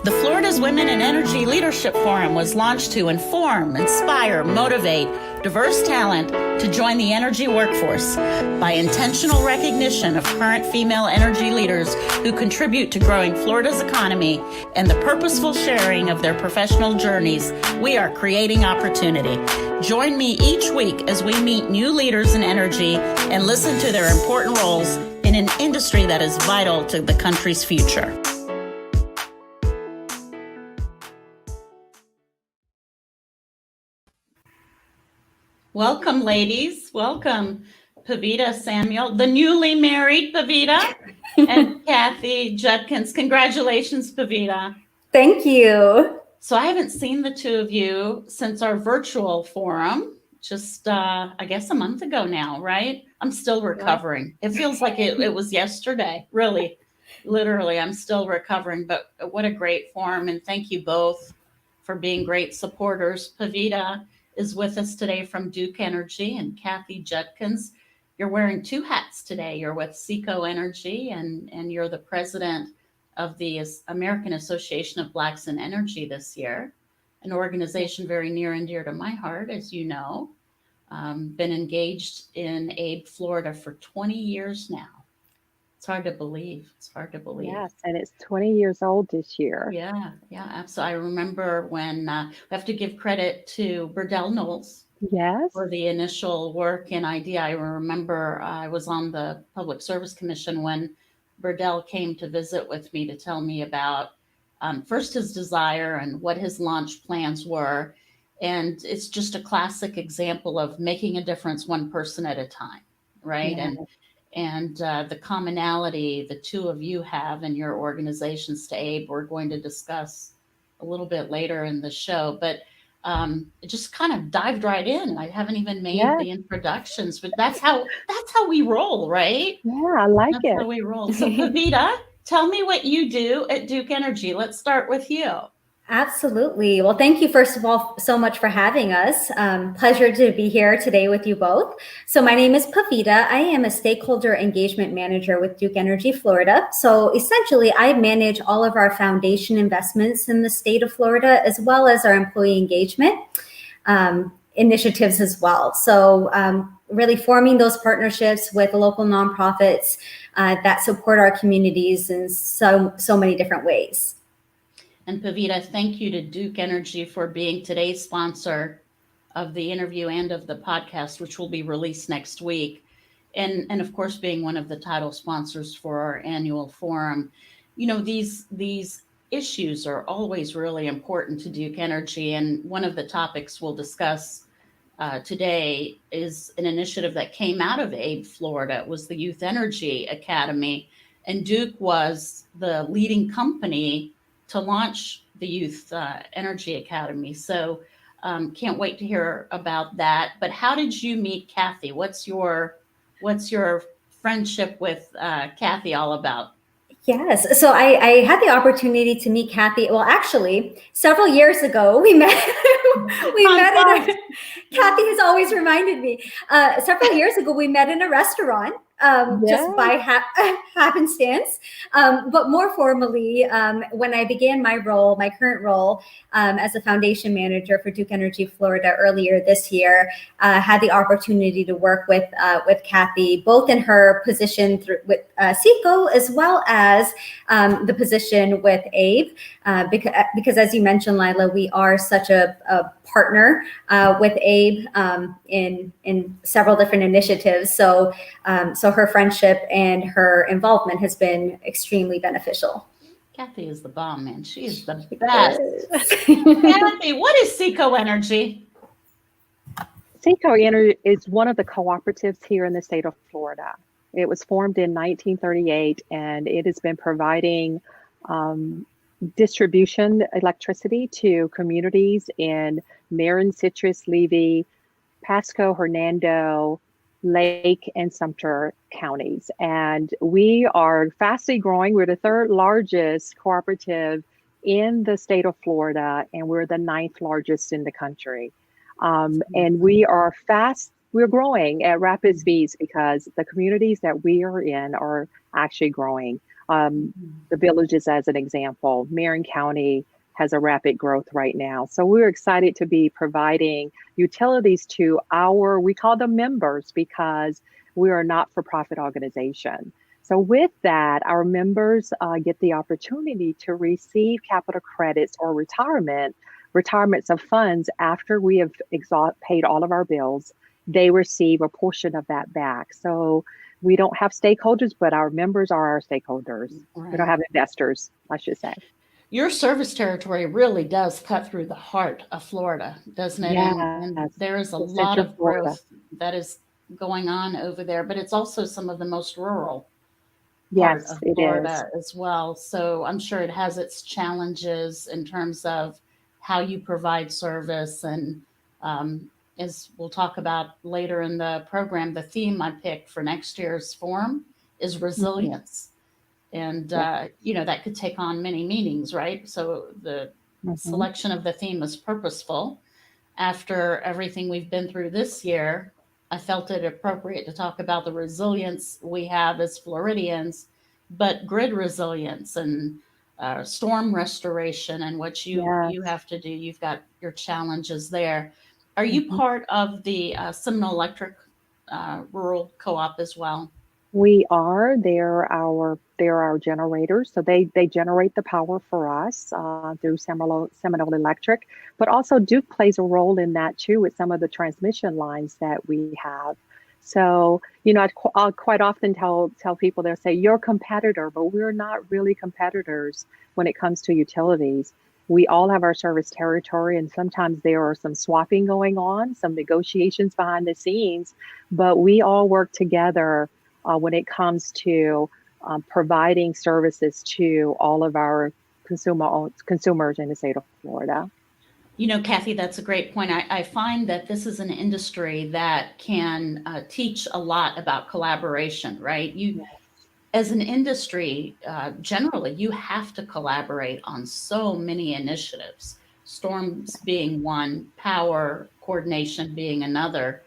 The Florida's Women in Energy Leadership Forum was launched to inform, inspire, motivate diverse talent to join the energy workforce by intentional recognition of current female energy leaders who contribute to growing Florida's economy and the purposeful sharing of their professional journeys. We are creating opportunity. Join me each week as we meet new leaders in energy and listen to their important roles in an industry that is vital to the country's future. Welcome, ladies. Welcome, Peveeta Samuel, the newly married Peveeta, and Kathy Judkins. Congratulations, Peveeta. Thank you. So I haven't seen the two of you since our virtual forum, just, I guess, a month ago now, right? I'm still recovering. It feels like it was yesterday, really. Literally, I'm still recovering, but what a great forum. And thank you both for being great supporters. Peveeta is with us today from Duke Energy, and Kathy Judkins. You're wearing two hats today. You're with Seco Energy, and you're the president of the American Association of Blacks in Energy this year, an organization very near and dear to my heart, as you know. Been engaged in ABE, Florida for 20 years now. It's hard to believe. It's hard to believe. Yes, and it's 20 years old this year. Yeah, absolutely. I remember when we have to give credit to Burdell Knowles. Yes. For the initial work and idea. I remember I was on the Public Service Commission when Burdell came to visit with me to tell me about first his desire and what his launch plans were. And it's just a classic example of making a difference one person at a time, right? Yeah. And the commonality the two of you have in your organizations to ABE, we're going to discuss a little bit later in the show, but it just kind of dived right in. I haven't even made the introductions, but that's how we roll, right? Yeah, I like it. That's how we roll. So Peveeta, tell me what you do at Duke Energy. Let's start with you. Absolutely. Well, thank you, first of all, so much for having us. Pleasure to be here today with you both. So my name is Peveeta. I am a stakeholder engagement manager with Duke Energy Florida. So essentially, I manage all of our foundation investments in the state of Florida, as well as our employee engagement initiatives as well. So really forming those partnerships with local nonprofits that support our communities in so many different ways. And Peveeta, thank you to Duke Energy for being today's sponsor of the interview and of the podcast, which will be released next week. And of course, being one of the title sponsors for our annual forum. You know, these issues are always really important to Duke Energy. And one of the topics we'll discuss today is an initiative that came out of ABE, Florida. It was the Youth Energy Academy. And Duke was the leading company to launch the Youth Energy Academy. So can't wait to hear about that. But how did you meet Kathy? What's your friendship with Kathy all about? Yes. So I had the opportunity to meet Kathy. Well, actually, several years ago, we met. Kathy has always reminded me. Several years ago, we met in a restaurant. Just by happenstance. But more formally, when I began my current role as a foundation manager for Duke Energy Florida earlier this year, had the opportunity to work with Kathy, both in her position with Ceco as well as the position with ABE, because as you mentioned, Lila, we are such a partner with ABE in several different initiatives. So her friendship and her involvement has been extremely beneficial. Kathy is the bomb, man. She is the best. Kathy, what is Seco Energy? Seco Energy is one of the cooperatives here in the state of Florida. It was formed in 1938, and it has been providing distribution electricity to communities in Marin, Citrus, Levy, Pasco, Hernando, Lake, and Sumter counties. And we are fastly growing. We're the third largest cooperative in the state of Florida, and we're the 9th largest in the country. And we're growing at rapid speeds because the communities that we are in are actually growing. The Villages as an example. Marion County has a rapid growth right now. So we're excited to be providing utilities to we call them members because we are a not-for-profit organization. So with that, our members get the opportunity to receive capital credits or retirements of funds after we have paid all of our bills. They receive a portion of that back. So we don't have stakeholders, but our members are our stakeholders. Right. We don't have investors, I should say. Your service territory really does cut through the heart of Florida, doesn't it? Yes. And there is a lot of growth that is going on over there, but it's also some of the most rural part of Florida as well. So I'm sure it has its challenges in terms of how you provide service. And as we'll talk about later in the program, the theme I picked for next year's forum is resilience. And, that could take on many meanings, right? So the selection of the theme is purposeful. After everything we've been through this year, I felt it appropriate to talk about the resilience we have as Floridians, but grid resilience and storm restoration and what you have to do. You've got your challenges there. Are you part of the Seminole Electric Rural Co-op as well? We are. They're our generators. So they generate the power for us through Seminole Electric. But also Duke plays a role in that too with some of the transmission lines that we have. So, I'll quite often tell people, they'll say, you're a competitor, but we're not really competitors when it comes to utilities. We all have our service territory, and sometimes there are some swapping going on, some negotiations behind the scenes, but we all work together when it comes to providing services to all of our consumers in the state of Florida. Kathy, that's a great point. I find that this is an industry that can teach a lot about collaboration, right? As an industry, generally, you have to collaborate on so many initiatives, storms being one, power coordination being another,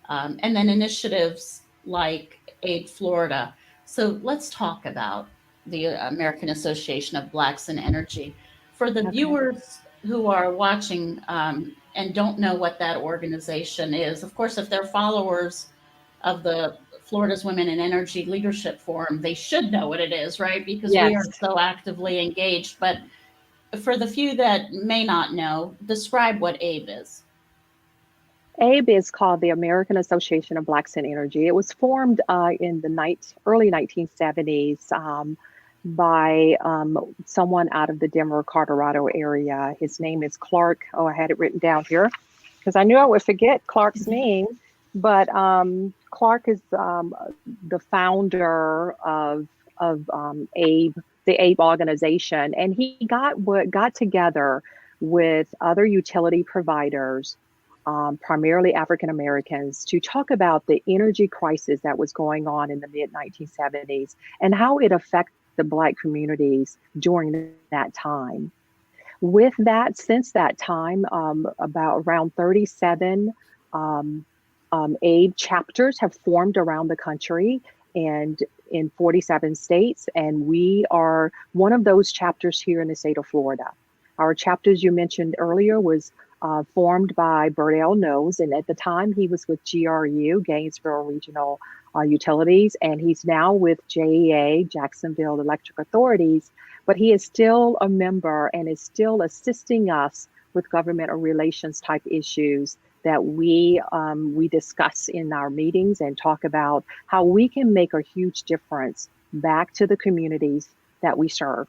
and then initiatives like Aid Florida. So let's talk about the American Association of Blacks in Energy. For the viewers who are watching and don't know what that organization is, of course, if they're followers of the Florida's Women in Energy Leadership Forum, they should know what it is, right? Because we are so actively engaged. But for the few that may not know, describe what ABE is. ABE is called the American Association of Blacks in Energy. It was formed in the early 1970s by someone out of the Denver, Colorado area. His name is Clark. Oh, I had it written down here because I knew I would forget Clark's name. But Clark is the founder of ABE, the ABE organization, and he got together with other utility providers, primarily African Americans, to talk about the energy crisis that was going on in the mid-1970s and how it affected the Black communities during that time. With that, since that time, around 37 ABE chapters have formed around the country and in 47 states, and we are one of those chapters here in the state of Florida. Our chapters you mentioned earlier was formed by Burdell Knowles, and at the time he was with GRU, Gainesville Regional Utilities, and he's now with JEA, Jacksonville Electric Authorities, but he is still a member and is still assisting us with government relations type issues that we discuss in our meetings and talk about how we can make a huge difference back to the communities that we serve.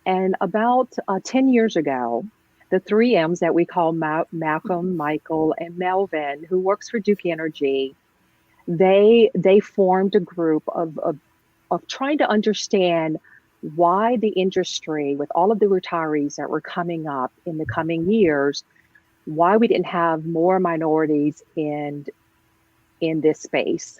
And about 10 years ago, the 3 M's that we call Malcolm, Michael, and Melvin, who works for Duke Energy, they formed a group of trying to understand why the industry, with all of the retirees that were coming up in the coming years, why we didn't have more minorities in this space.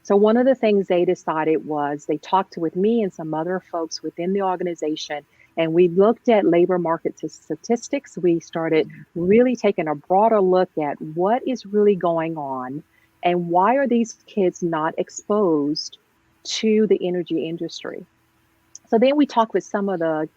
So one of the things they decided was they talked with me and some other folks within the organization, and we looked at labor market statistics. We started really taking a broader look at what is really going on and why are these kids not exposed to the energy industry. So then we talked with some of the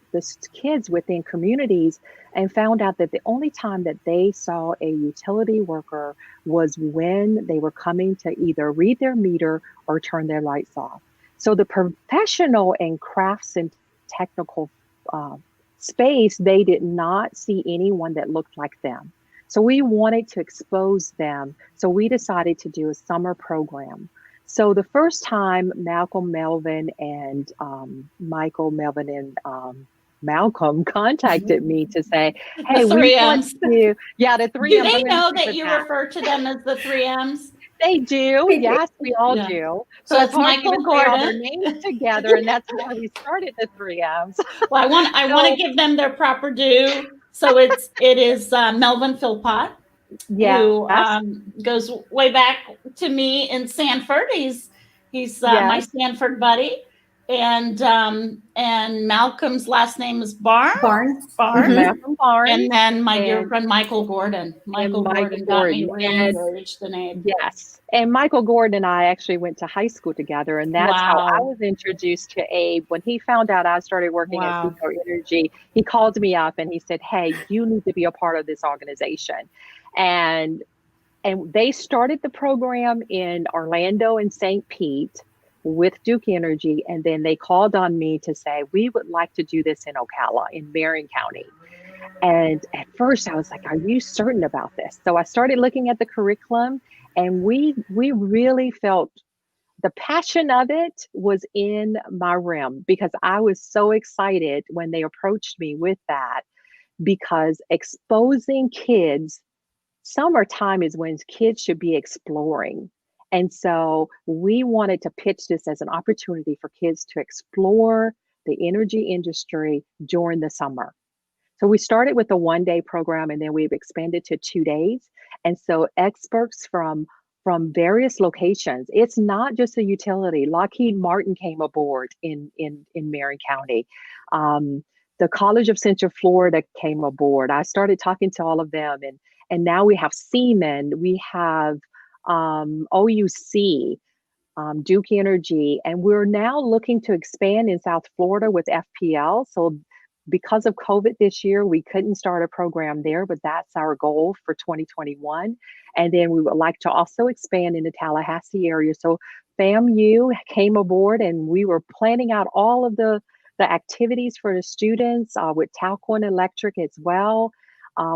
kids within communities and found out that the only time that they saw a utility worker was when they were coming to either read their meter or turn their lights off. So the professional and crafts and technical space, they did not see anyone that looked like them. So we wanted to expose them. So we decided to do a summer program. So the first time Malcolm, Melvin, and Michael, Melvin, and Malcolm contacted me to say, hey, The we three want M's. to, yeah, the three Do M's. they know that you refer to them as the 3 M's? They do. They do. Yes, we all Yeah. do. So it's it's hard Michael to even say all their Gordon. names together, and that's why we started the 3 M's. Well, I want to give them their proper due. So it is Melvin Philpott, Yes. who goes way back to me in Sanford. He's my Yes. Sanford buddy, and Malcolm's last name is Barnes. Mhm. Malcolm Barnes. And then my dear and- friend Michael Gordon. Michael Gordon got me re-engaged in it. Yes. And Michael Gordon and I actually went to high school together. And that's how I Wow. was introduced to Abe. When he found out I started working at Wow. Seco Energy, he called me up and he said, hey, you need to be a part of this organization. And they started the program in Orlando and St. Pete with Duke Energy. And then they called on me to say, we would like to do this in Ocala, in Marion County. And at first I was like, are you certain about this? So I started looking at the curriculum, and we really felt the passion of it was in my realm, because I was so excited when they approached me with that, because exposing kids, summertime is when kids should be exploring. And so we wanted to pitch this as an opportunity for kids to explore the energy industry during the summer. So we started with a 1-day program, and then we've expanded to 2 days. And so experts from various locations. It's not just a utility. Lockheed Martin came aboard in Marion County. The College of Central Florida came aboard. I started talking to all of them, and now we have Seaman, we have OUC, Duke Energy, and we're now looking to expand in South Florida with FPL. So because of COVID this year, we couldn't start a program there, but that's our goal for 2021. And then we would like to also expand in the Tallahassee area. So FAMU came aboard, and we were planning out all of the activities for the students with Talcon Electric as well,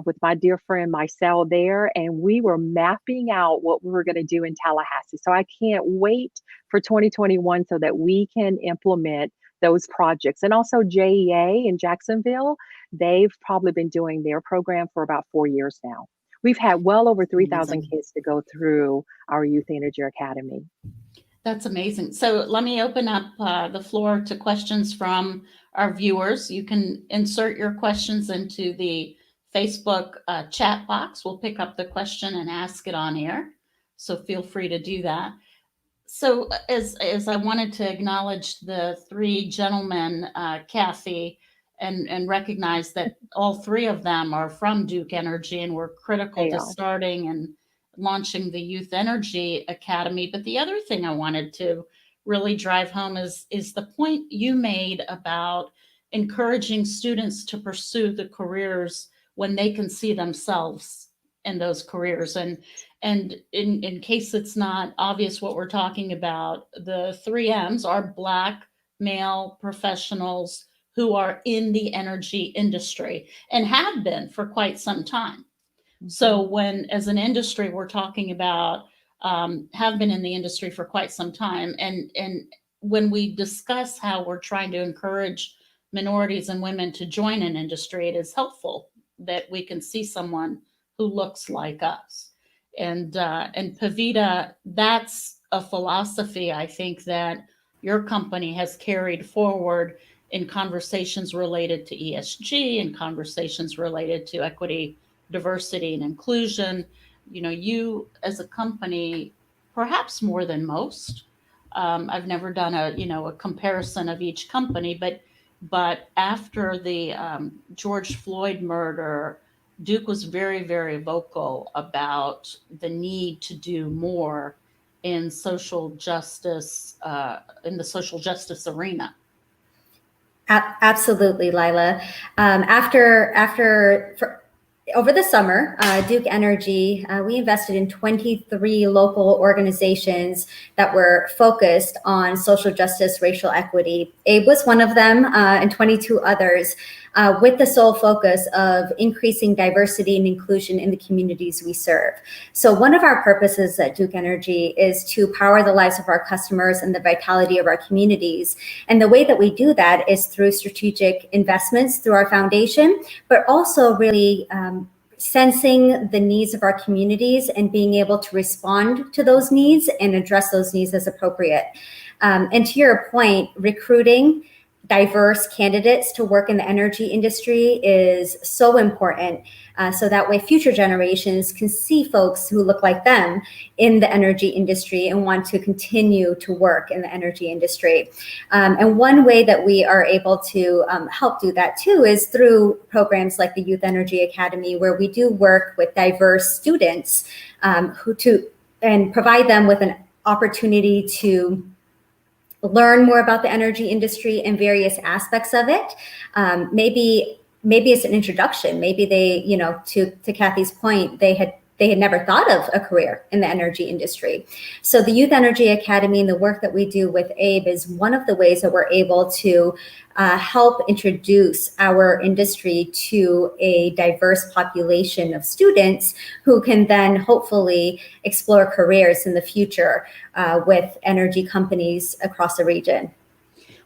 with my dear friend Marcel there. And we were mapping out what we were going to do in Tallahassee. So I can't wait for 2021 so that we can implement those projects. And also JEA in Jacksonville, they've probably been doing their program for about 4 years now. We've had well over 3,000 kids to go through our Youth Energy Academy. That's amazing. So let me open up the floor to questions from our viewers. You can insert your questions into the Facebook chat box. We'll pick up the question and ask it on air. So feel free to do that. So as I wanted to acknowledge the 3 gentlemen, Kathy, and recognize that all 3 of them are from Duke Energy and were critical to starting and launching the Youth Energy Academy. But the other thing I wanted to really drive home is the point you made about encouraging students to pursue the careers when they can see themselves in those careers. And in case it's not obvious what we're talking about, the 3 M's are Black male professionals who are in the energy industry and have been for quite some time. So when, as an industry, we're talking about have been in the industry for quite some time, and when we discuss how we're trying to encourage minorities and women to join an industry, it is helpful that we can see someone who looks like us. And Peveeta, that's a philosophy I think that your company has carried forward in conversations related to ESG and conversations related to equity, diversity, and inclusion. You know, you as a company, perhaps more than most. I've never done a comparison of each company, but after the George Floyd murder, Duke was very, very vocal about the need to do more in social justice, in the social justice arena. Absolutely, Lila. Over the summer, Duke Energy, we invested in 23 local organizations that were focused on social justice, racial equity. ABE was one of them, and 22 others, with the sole focus of increasing diversity and inclusion in the communities we serve. So one of our purposes at Duke Energy is to power the lives of our customers and the vitality of our communities. And the way that we do that is through strategic investments through our foundation, but also really sensing the needs of our communities and being able to respond to those needs and address those needs as appropriate. And to your point, recruiting diverse candidates to work in the energy industry is so important, so that way future generations can see folks who look like them in the energy industry and want to continue to work in the energy industry. And one way that we are able to help do that too is through programs like the Youth Energy Academy, where we do work with diverse students and provide them with an opportunity to learn more about the energy industry and various aspects of it. Maybe it's an introduction. Maybe they, to Kathy's point, they had never thought of a career in the energy industry. So the Youth Energy Academy and the work that we do with ABE is one of the ways that we're able to help introduce our industry to a diverse population of students who can then hopefully explore careers in the future with energy companies across the region.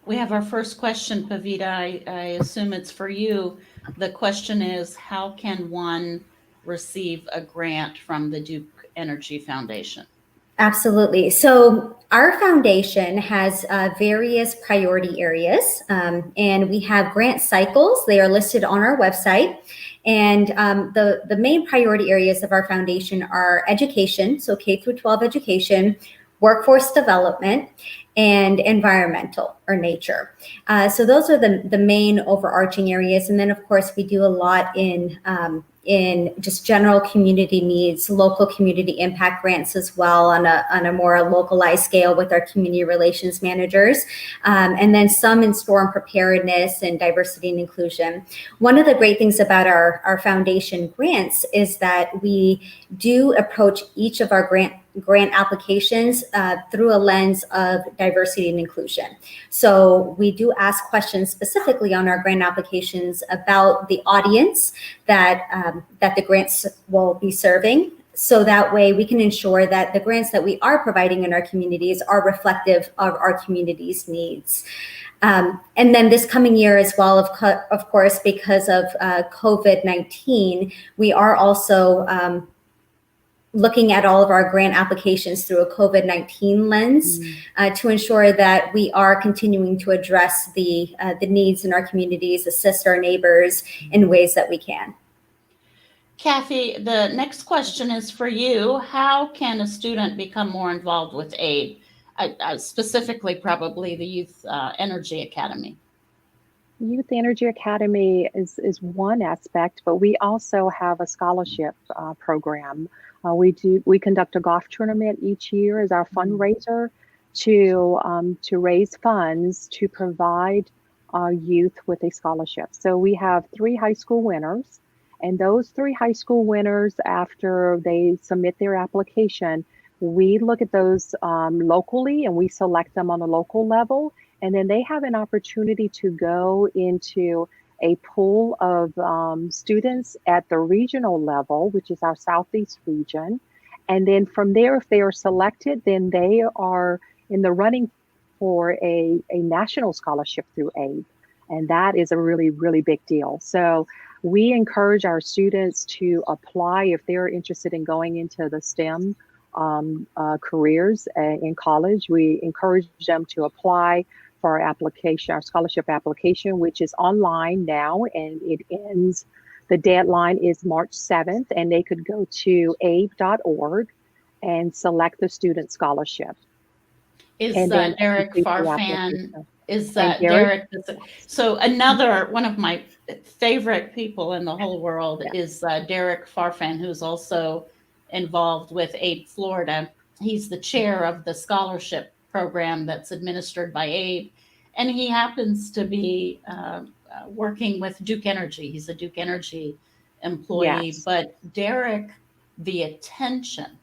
We have our first question, Peveeta. I assume it's for you. The question is, how can one receive a grant from the Duke Energy Foundation? Absolutely. So our foundation has various priority areas, and we have grant cycles. They are listed on our website. And the main priority areas of our foundation are education, so K through 12 education, workforce development, and environmental or nature. So those are the main overarching areas. And then, of course, we do a lot in just general community needs, local community impact grants as well on a more localized scale with our community relations managers, and then some in storm preparedness and diversity and inclusion. One of the great things about our foundation grants is that we do approach each of our grant applications through a lens of diversity and inclusion. So we do ask questions specifically on our grant applications about the audience that the grants will be serving. So that way we can ensure that the grants that we are providing in our communities are reflective of our community's needs. And then this coming year as well, of course, because of COVID-19, we are also looking at all of our grant applications through a COVID-19 lens to ensure that we are continuing to address the needs in our communities, assist our neighbors in ways that we can. Kathy, the next question is for you. How can a student become more involved with ABE, specifically probably the Youth Energy Academy? Youth Energy Academy is one aspect, but we also have a scholarship program. We conduct a golf tournament each year as our fundraiser to raise funds to provide our youth with a scholarship. So we have 3 high school winners, and those 3 high school winners, after they submit their application, we look at those locally and we select them on a local level, and then they have an opportunity to go into a pool of students at the regional level, which is our Southeast region. And then from there, if they are selected, then they are in the running for a national scholarship through ABE. And that is a really, really big deal. So we encourage our students to apply if they're interested in going into the STEM careers in college. We encourage them to apply for our application, our scholarship application, which is online now, and it ends, the deadline is March 7th, and they could go to abe.org and select the student scholarship. Is Derek Farfan, Derek? So another one of my favorite people in the whole world is Derek Farfan, who's also involved with ABE Florida. He's the chair of the scholarship program that's administered by ABE. And he happens to be working with Duke Energy. He's a Duke Energy employee. Yes. But Derek, the attention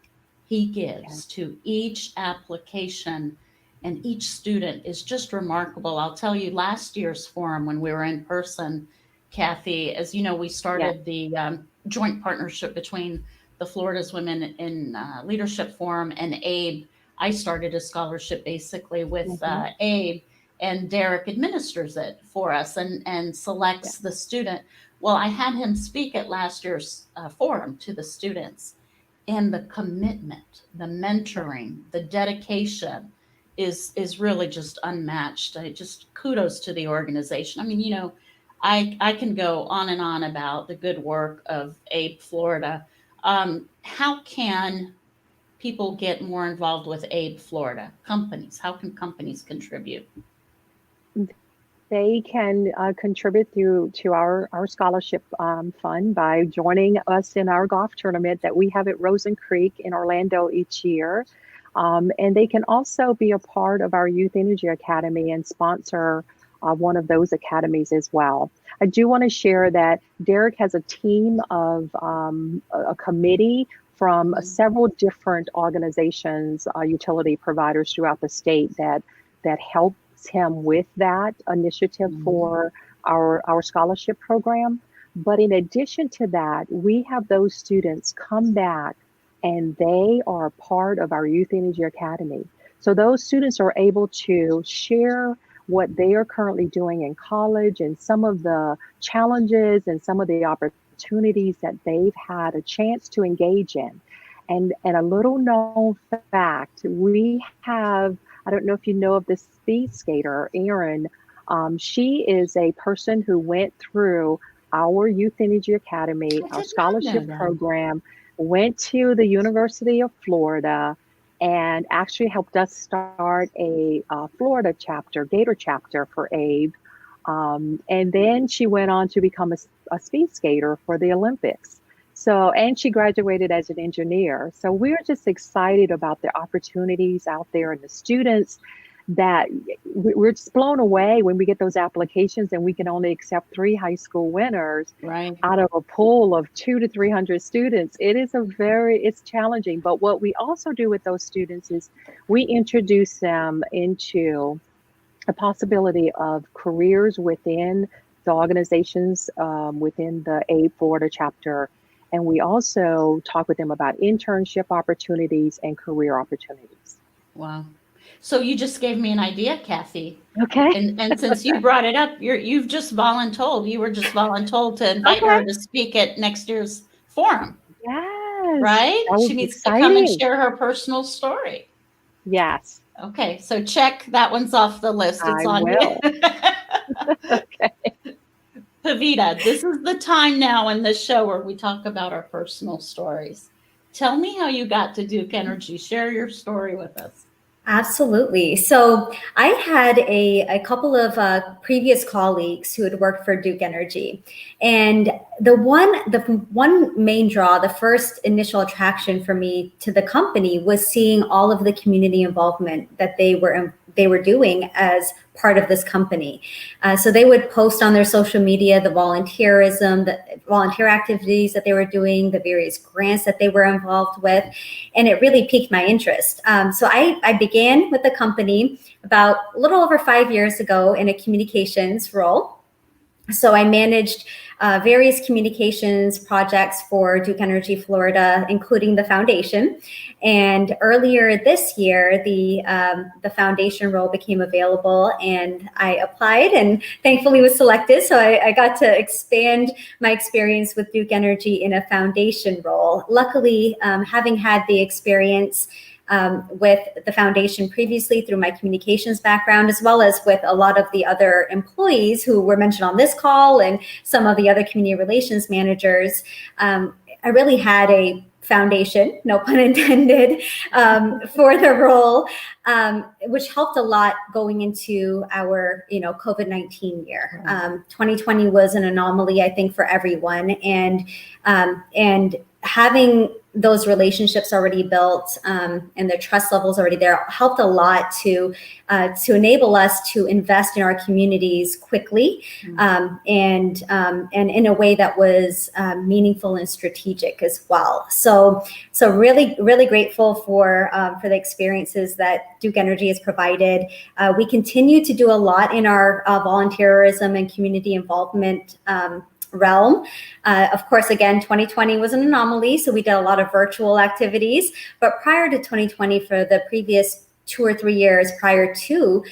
he Yes. gives to each application and each student is just remarkable. I'll tell you, last year's forum when we were in person, Kathy, as you know, we Yes. started the joint partnership between the Florida's Women in Leadership Forum and ABE. I started a scholarship basically with ABE, and Derek administers it for us and selects the student. Well, I had him speak at last year's forum to the students, and the commitment, the mentoring, the dedication is really just unmatched. I just kudos to the organization. I mean, you know, I can go on and on about the good work of ABE Florida. How can people get more involved with ABE Florida? Companies, how can companies contribute? They can contribute to our scholarship fund by joining us in our golf tournament that we have at Rosen Creek in Orlando each year. And they can also be a part of our Youth Energy Academy and sponsor one of those academies as well. I do want to share that Derek has a team of a committee from several different organizations, utility providers throughout the state that help him with that initiative for our scholarship program. But in addition to that, we have those students come back and they are part of our Youth Energy Academy. So those students are able to share what they are currently doing in college and some of the challenges and some of the opportunities that they've had a chance to engage in. And a little known fact, we have, I don't know if you know of this speed skater, Erin. She is a person who went through our Youth Energy Academy, our scholarship program, went to the University of Florida, and actually helped us start a Florida chapter, Gator chapter for ABE. And then she went on to become a speed skater for the Olympics. So, and she graduated as an engineer. So we're just excited about the opportunities out there and the students that we're just blown away when we get those applications and we can only accept 3 high school winners out of a pool of 200 to 300 students. It is it's challenging. But what we also do with those students is we introduce them into a possibility of careers within the organizations within the ABE Florida chapter. And we also talk with them about internship opportunities and career opportunities. Wow. So you just gave me an idea, Kathy. Okay. And since you brought it up, you've just voluntold. You were just voluntold to invite her to speak at next year's forum. Yes. Right? She needs to come and share her personal story. Yes. Okay. So check that one's off the list. It's on will. Okay. Peveeta, this is the time now in the show where we talk about our personal stories. Tell me how you got to Duke Energy. Share your story with us. Absolutely. So I had a couple of previous colleagues who had worked for Duke Energy, and the one main draw, the first initial attraction for me to the company was seeing all of the community involvement that they were doing as part of this company. So they would post on their social media the volunteerism, the volunteer activities that they were doing, the various grants that they were involved with, and it really piqued my interest. So I began with the company about a little over 5 years ago in a communications role. So I managed various communications projects for Duke Energy Florida, including the foundation. And earlier this year, the foundation role became available, and I applied and thankfully was selected. So I got to expand my experience with Duke Energy in a foundation role. Luckily, having had the experience with the foundation previously through my communications background, as well as with a lot of the other employees who were mentioned on this call and some of the other community relations managers, I really had a foundation, no pun intended, for the role, which helped a lot going into our, COVID-19 year. 2020 was an anomaly, I think, for everyone, and having those relationships already built and the trust levels already there helped a lot to enable us to invest in our communities quickly and in a way that was meaningful and strategic as well. So really, really grateful for the experiences that Duke Energy has provided. We continue to do a lot in our volunteerism and community involvement realm. Of course, again, 2020 was an anomaly, so we did a lot of virtual activities. But prior to 2020, for the previous 2 or 3 years prior to,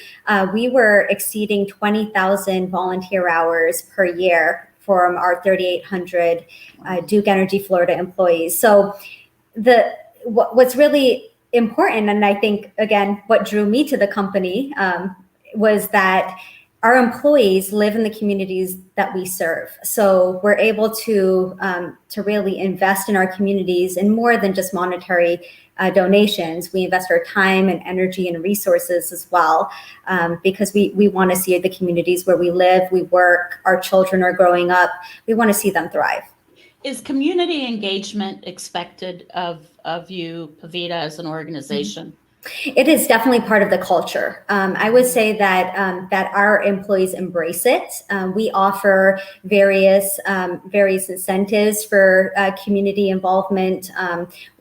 we were exceeding 20,000 volunteer hours per year from our 3,800 Duke Energy Florida employees. So what's really important, and I think, again, what drew me to the company was that our employees live in the communities that we serve. So we're able to really invest in our communities in more than just monetary donations. We invest our time and energy and resources as well, because we want to see the communities where we live, we work, our children are growing up. We want to see them thrive. Is community engagement expected of you, Peveeta, as an organization? It is definitely part of the culture. I would say that our employees embrace it. We offer various incentives for community involvement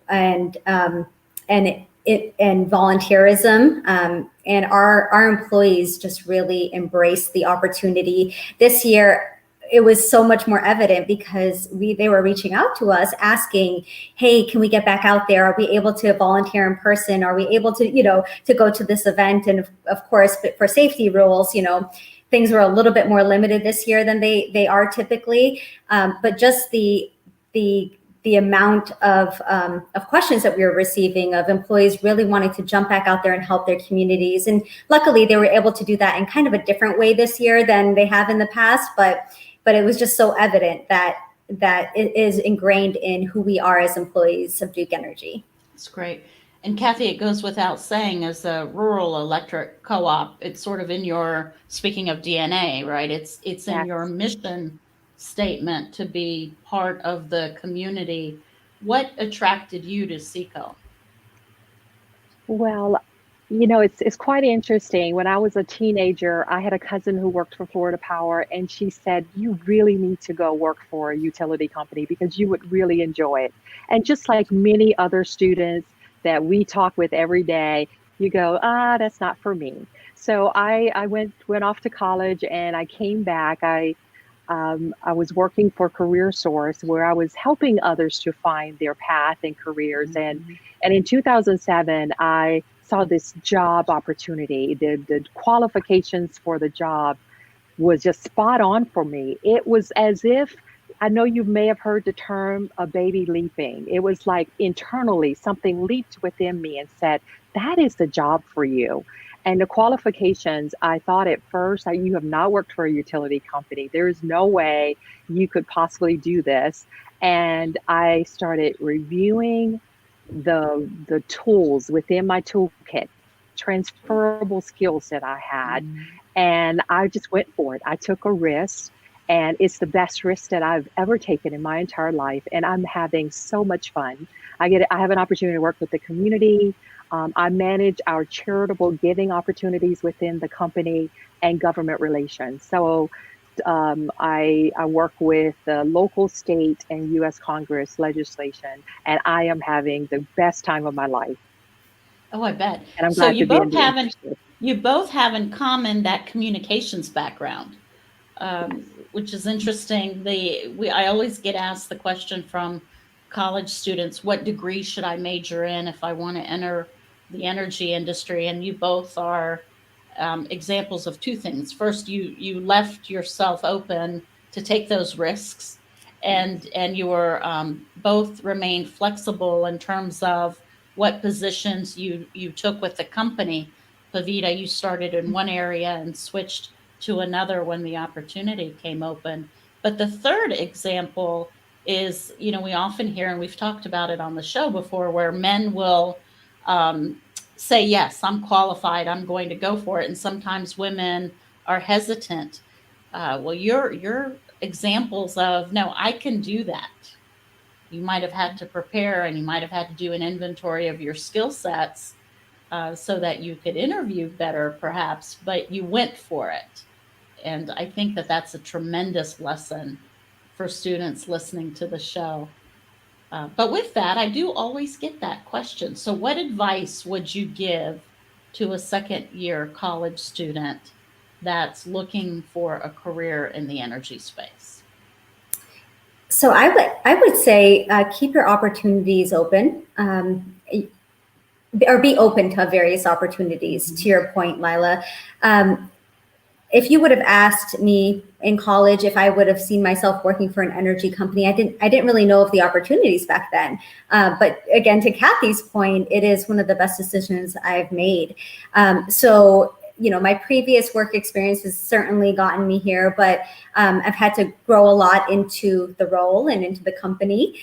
and volunteerism. And our employees just really embrace the opportunity. This year, it was so much more evident because they were reaching out to us asking, hey, can we get back out there? Are we able to volunteer in person? Are we able to, to go to this event? And of course, for safety rules, things were a little bit more limited this year than they are typically. But just the amount of questions that we were receiving of employees really wanting to jump back out there and help their communities. And luckily they were able to do that in kind of a different way this year than they have in the past. But it was just so evident that it is ingrained in who we are as employees of Duke Energy. That's great. And Kathy, it goes without saying, as a rural electric co-op, it's sort of in your, speaking of DNA, right? It's in your mission statement to be part of the community. What attracted you to Ceco? Well, it's quite interesting. When I was a teenager, I had a cousin who worked for Florida Power, and she said, you really need to go work for a utility company because you would really enjoy it. And just like many other students that we talk with every day, you go, that's not for me. So I went off to college and I came back. I was working for Career Source, where I was helping others to find their path and careers. Mm-hmm. And in 2007, I saw this job opportunity. The qualifications for the job was just spot on for me. It was as if, I know you may have heard the term a baby leaping. It was like internally something leaped within me and said, that is the job for you. And the qualifications, I thought at first, you have not worked for a utility company. There is no way you could possibly do this. And I started reviewing the tools within my toolkit, transferable skills that I had. Mm-hmm. And I just went for it. I took a risk, and it's the best risk that I've ever taken in my entire life. And I'm having so much fun. I have an opportunity to work with the community. I manage our charitable giving opportunities within the company and government relations. So I work with the local, state, and U.S. Congress legislation, and I am having the best time of my life. Oh, I bet. And I'm so glad you both have in common that communications background, which is interesting. I always get asked the question from college students, what degree should I major in if I want to enter the energy industry? And you both are examples of two things. First, you left yourself open to take those risks, and you were both remained flexible in terms of what positions you took with the company. Peveeta, you started in one area and switched to another when the opportunity came open. But the third example is, we often hear, and we've talked about it on the show before, where men will say, yes, I'm qualified, I'm going to go for it. And sometimes women are hesitant. Well, you're examples of, no, I can do that. you might have had to prepare, and you might have had to do an inventory of your skill sets so that you could interview better, perhaps, but you went for it. And I think that that's a tremendous lesson for students listening to the show. But with that, I do always get that question. So, what advice would you give to a second year college student that's looking for a career in the energy space? So I would say keep your opportunities open, or be open to various opportunities. To your point, Lila, if you would have asked me in college if I would have seen myself working for an energy company, I didn't really know of the opportunities back then. But again, to Kathy's point, it is one of the best decisions I've made. So, my previous work experience has certainly gotten me here, but I've had to grow a lot into the role and into the company,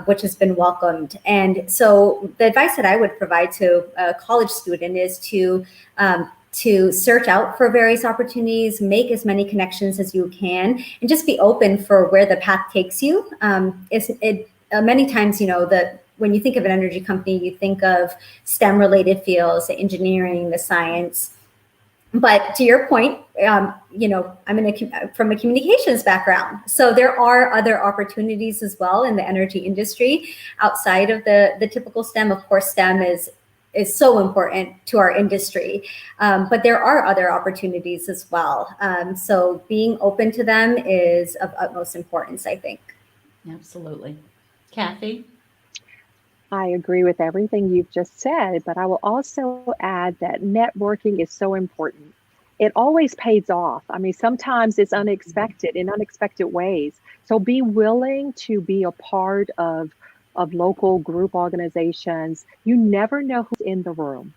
which has been welcomed. And so the advice that I would provide to a college student is to search out for various opportunities, make as many connections as you can, and just be open for where the path takes you. Many times, that when you think of an energy company, you think of STEM-related fields, the engineering, the science. But to your point, I'm from a communications background, so there are other opportunities as well in the energy industry outside of the typical STEM. Of course, STEM is so important to our industry, but there are other opportunities as well. So being open to them is of utmost importance, I think. Absolutely. Kathy? I agree with everything you've just said, but I will also add that networking is so important. It always pays off. I mean, sometimes it's unexpected in unexpected ways. So be willing to be a part of local group organizations. You never know who's in the room.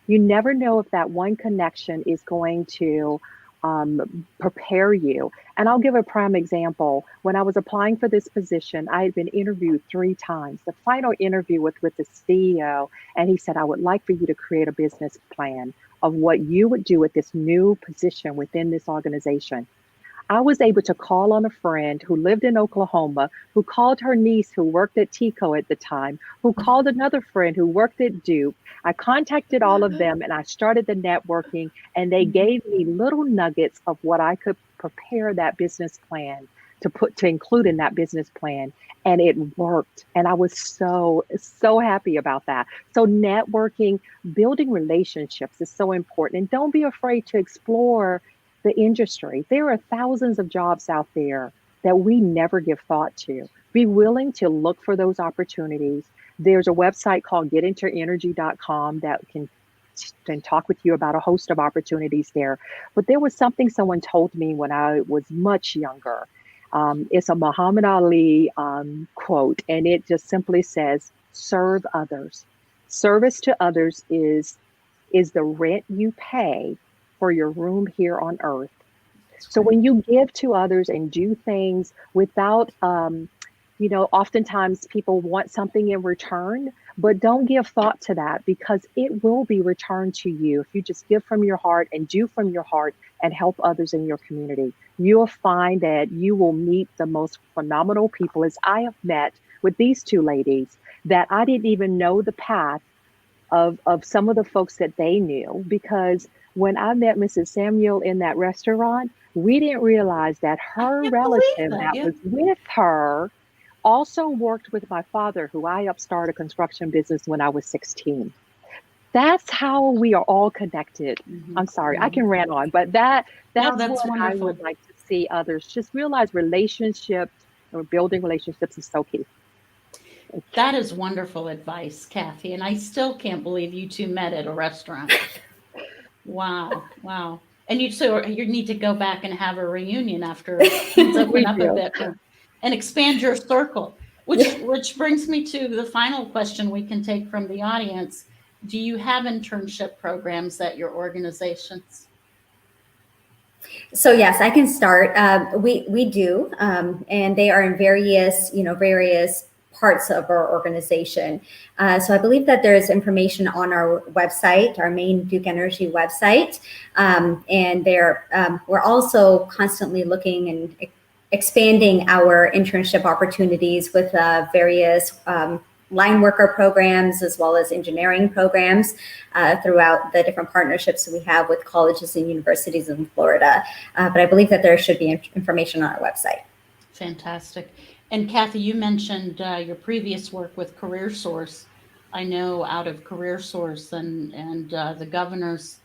You never know if that one connection is going to prepare you. And I'll give a prime example. When I was applying for this position, I had been interviewed 3 times. The final interview was with the CEO, and he said, I would like for you to create a business plan of what you would do with this new position within this organization. I was able to call on a friend who lived in Oklahoma, who called her niece who worked at Ceco at the time, who called another friend who worked at Duke. I contacted all of them and I started the networking, and they gave me little nuggets of what I could prepare that business plan to include in that business plan. And it worked. And I was so happy about that. So networking, building relationships is so important. And don't be afraid to explore the industry. There are thousands of jobs out there that we never give thought to. Be willing to look for those opportunities. There's a website called getintoenergy.com that can talk with you about a host of opportunities there. But there was something someone told me when I was much younger. It's a Muhammad Ali quote, and it just simply says, serve others. Service to others is the rent you pay for your room here on earth. So when you give to others and do things without, oftentimes people want something in return, but don't give thought to that, because it will be returned to you if you just give from your heart and do from your heart and help others in your community. You'll find that you will meet the most phenomenal people, as I have met with these 2 ladies, that I didn't even know the path of some of the folks that they knew, because when I met Mrs. Samuel in that restaurant, we didn't realize that her relative that was with her also worked with my father, who I helped start a construction business when I was 16. That's how we are all connected. Mm-hmm. I'm sorry, I can rant on, but that's what wonderful. I would like to see others just realize relationships or building relationships is so key. That is wonderful advice, Kathy. And I still can't believe you 2 met at a restaurant. Wow. And you need to go back and have a reunion after things open up a bit and expand your circle, which brings me to the final question we can take from the audience. Do you have internship programs at your organizations? So yes, I can start. We do, and they are in various parts of our organization. So I believe that there is information on our website, our main Duke Energy website, and we're also constantly looking and expanding our internship opportunities with various line worker programs as well as engineering programs throughout the different partnerships we have with colleges and universities in Florida. But I believe that there should be information on our website. Fantastic. And Kathy, you mentioned your previous work with CareerSource. I know out of CareerSource and the governor's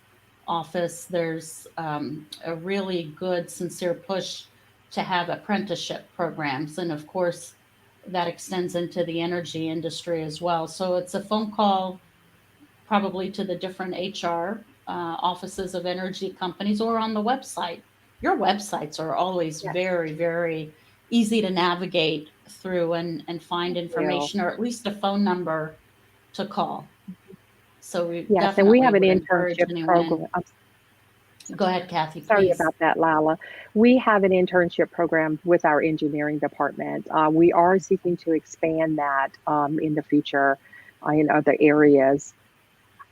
office, there's a really good, sincere push to have apprenticeship programs. And of course, that extends into the energy industry as well. So it's a phone call probably to the different HR offices of energy companies or on the website. Your websites are always very, very easy to navigate through and find information, or at least a phone number to call. So we Yes, and we have an encourage internship anyone. program. Go ahead, Kathy, Sorry please. about that, Lila. We have an internship program with our engineering department. We are seeking to expand that in the future in other areas.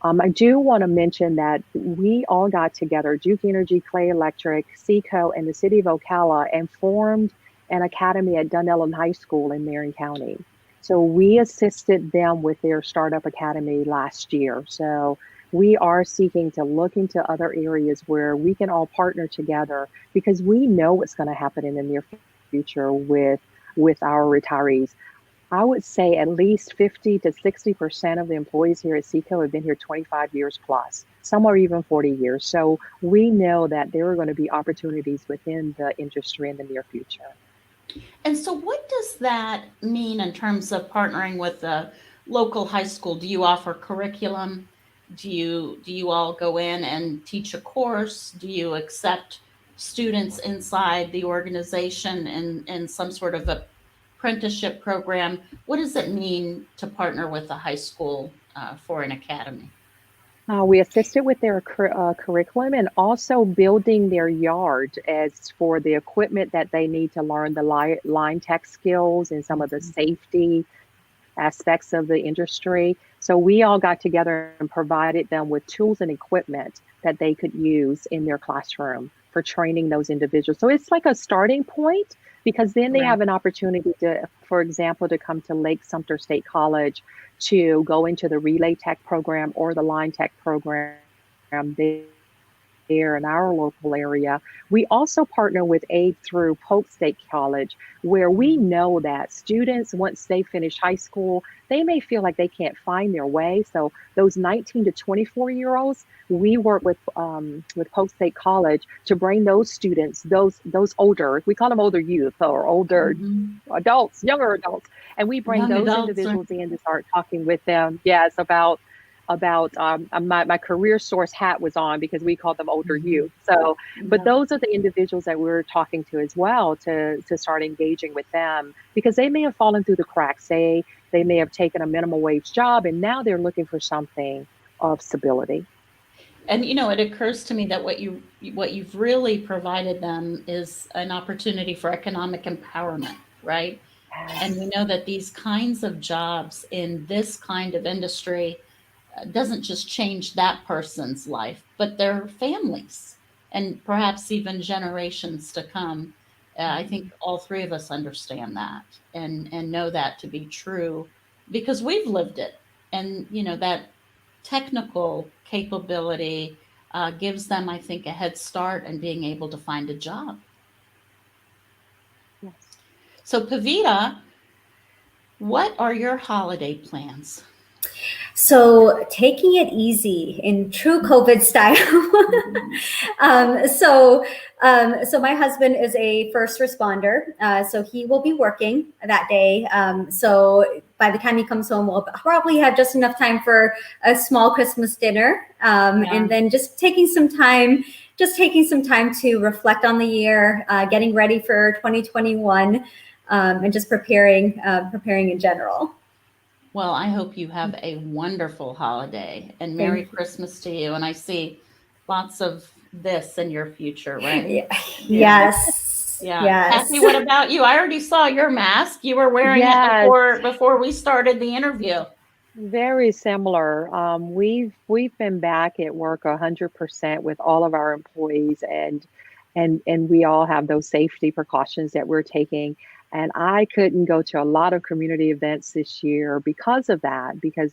I do want to mention that we all got together, Duke Energy, Clay Electric, Ceco, and the city of Ocala, and formed an academy at Dunellen High School in Marion County. So we assisted them with their startup academy last year. So we are seeking to look into other areas where we can all partner together, because we know what's going to happen in the near future with our retirees. I would say at least 50 to 60% of the employees here at Seco have been here 25 years plus. Some are even 40 years. So we know that there are going to be opportunities within the industry in the near future. And so what does that mean in terms of partnering with the local high school? Do you offer curriculum? Do you all go in and teach a course? Do you accept students inside the organization in some sort of apprenticeship program? What does it mean to partner with a high school for an academy? We assisted with their curriculum and also building their yard as for the equipment that they need to learn the line tech skills and some of the safety aspects of the industry. So we all got together and provided them with tools and equipment that they could use in their classroom for training those individuals. So it's like a starting point, because then they have an opportunity to, for example, to come to Lake Sumter State College to go into the Relay Tech program or the Line Tech program there in our local area. We also partner with Aid through Polk State College, where we know that students, once they finish high school, they may feel like they can't find their way. So those 19 to 24-year-olds, we work with Polk State College to bring those students, those older, we call them older youth or older adults, younger adults, and we bring those individuals in to start talking with them, about my CareerSource hat was on because we call them older youth. So, but those are the individuals that we're talking to as well to start engaging with them, because they may have fallen through the cracks. They may have taken a minimum wage job and now they're looking for something of stability. And it occurs to me that what you've really provided them is an opportunity for economic empowerment, right? Yes. And we know that these kinds of jobs in this kind of industry doesn't just change that person's life, but their families and perhaps even generations to come. I think all three of us understand that and know that to be true because we've lived it. And, that technical capability gives them, I think, a head start in being able to find a job. Yes. So, Peveeta, what are your holiday plans? So taking it easy in true COVID style. So my husband is a first responder, so he will be working that day. So by the time he comes home, we'll probably have just enough time for a small Christmas dinner, and then just taking some time to reflect on the year, getting ready for 2021, and just preparing in general. Well, I hope you have a wonderful holiday and Merry Christmas to you. And I see lots of this in your future, right? Yes. Yeah. Yes. Kathy, what about you? I already saw your mask. You were wearing it before we started the interview. Very similar. We've been back at work 100% with all of our employees, and and we all have those safety precautions that we're taking. And I couldn't go to a lot of community events this year because of that, because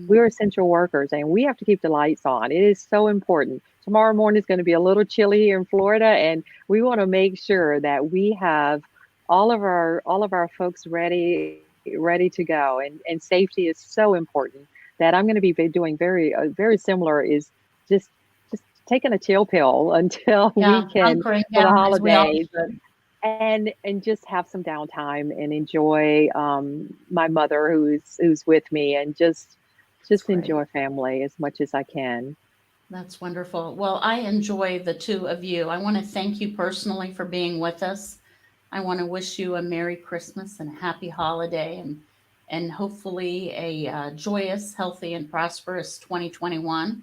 we're essential workers and we have to keep the lights on. It is so important. Tomorrow morning is going to be a little chilly here in Florida, and we want to make sure that we have all of our folks ready to go. And safety is so important that I'm going to be doing very similar, is just taking a chill pill until we can for the holidays, and just have some downtime and enjoy my mother who's with me, and just enjoy family as much as I can. That's wonderful. Well, I enjoy the two of you. I want to thank you personally for being with us. I want to wish you a Merry Christmas and a happy holiday, and hopefully a joyous, healthy, and prosperous 2021.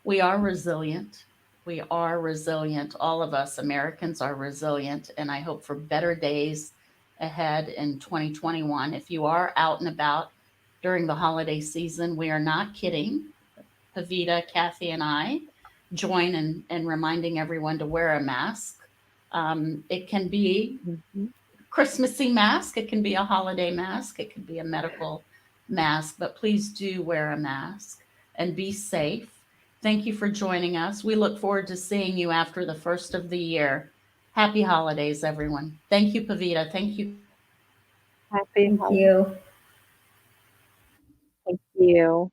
We are resilient. We are resilient. All of us Americans are resilient, and I hope for better days ahead in 2021. If you are out and about during the holiday season, we are not kidding. Peveeta, Kathy, and I join in reminding everyone to wear a mask. It can be Christmassy mask, it can be a holiday mask, it can be a medical mask, but please do wear a mask and be safe. Thank you for joining us. We look forward to seeing you after the first of the year. Happy holidays, everyone. Thank you, Peveeta. Thank you. Happy Thank holidays. you. Thank you.